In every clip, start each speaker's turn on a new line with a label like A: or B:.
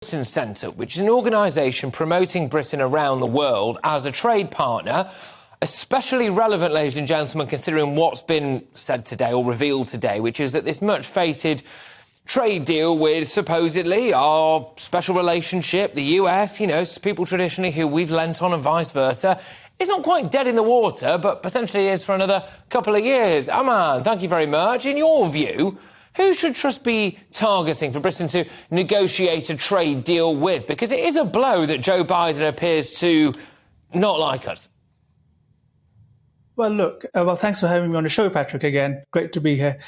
A: Britain Centre, which is an organisation promoting Britain around the world as a trade partner, especially relevant, ladies and gentlemen, considering what's been said today or revealed today, which is that this much-fated trade deal with supposedly our special relationship, the US, you know, people traditionally who we've lent on and vice versa, is not quite dead in the water, but potentially is for another couple of years. Aman, thank you very much. In your view, who should Truss be targeting for Britain to negotiate a trade deal with? Because it is a blow that Joe Biden appears to not like us.
B: Well, look, thanks for having me on the show, Patrick, again. Great to be here.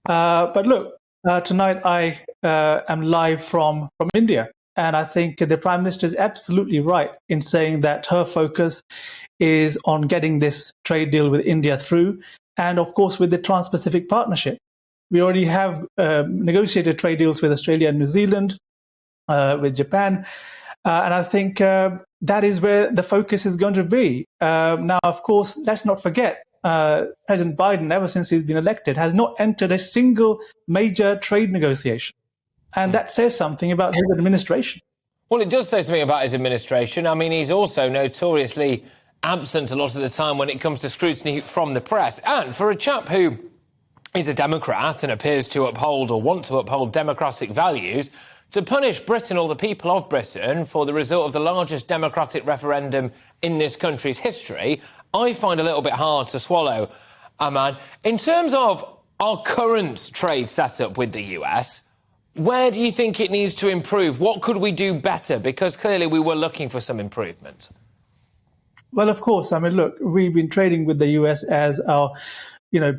B: But look, tonight I am live from India. And I think the Prime Minister is absolutely right in saying that her focus is on getting this trade deal with India through, and of course with the Trans-Pacific Partnership. We already have negotiated trade deals with Australia and New Zealand, with Japan, and I think that is where the focus is going to be. Now, of course, let's not forget, President Biden, ever since he's been elected, has not entered a single major trade negotiation. And that says something about his administration.
A: Well, it does say something about his administration. I mean, he's also notoriously absent a lot of the time when it comes to scrutiny from the press. And for a chap who is a Democrat and appears to uphold or want to uphold democratic values, to punish Britain or the people of Britain for the result of the largest democratic referendum in this country's history, I find a little bit hard to swallow, Aman. In terms of our current trade setup with the US, where do you think it needs to improve? What could we do better? Because clearly we were looking for some improvement.
B: Well, of course. I mean, look, we've been trading with the US as our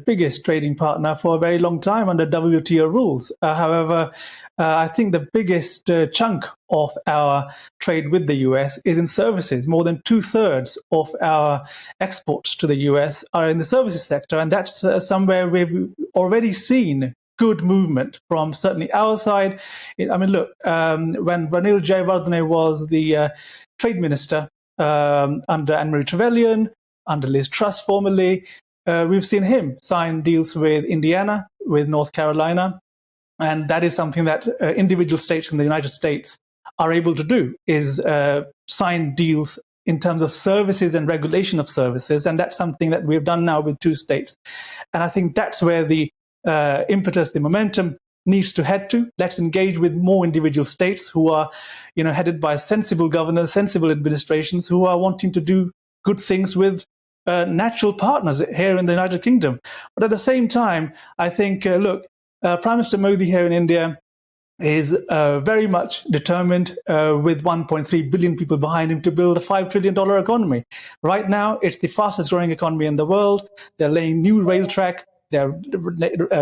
B: biggest trading partner for a very long time under WTO rules. However, I think the biggest chunk of our trade with the US is in services. More than 2/3 of our exports to the US are in the services sector. And that's somewhere we've already seen good movement from certainly our side. I mean, look, when Ranil Jayawardene was the trade minister under Anne-Marie Trevelyan, under Liz Truss formerly, we've seen him sign deals with Indiana, with North Carolina. And that is something that individual states in the United States are able to do, is sign deals in terms of services and regulation of services. And that's something that we've done now with 2 states. And I think that's where the impetus, the momentum needs to head to. Let's engage with more individual states who are, headed by sensible governors, sensible administrations who are wanting to do good things with natural partners here in the United Kingdom. But at the same time, I think, look, Prime Minister Modi here in India is very much determined with 1.3 billion people behind him to build a $5 trillion economy. Right now, it's the fastest growing economy in the world. They're laying new rail track. They're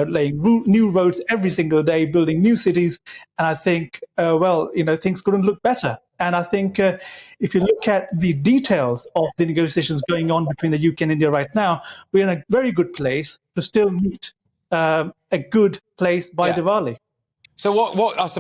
B: laying new roads every single day, building new cities. And I think, things couldn't look better. And I think if you look at the details of the negotiations going on between the UK and India right now, we're in a very good place to still meet a good place by Diwali.
A: So what I suppose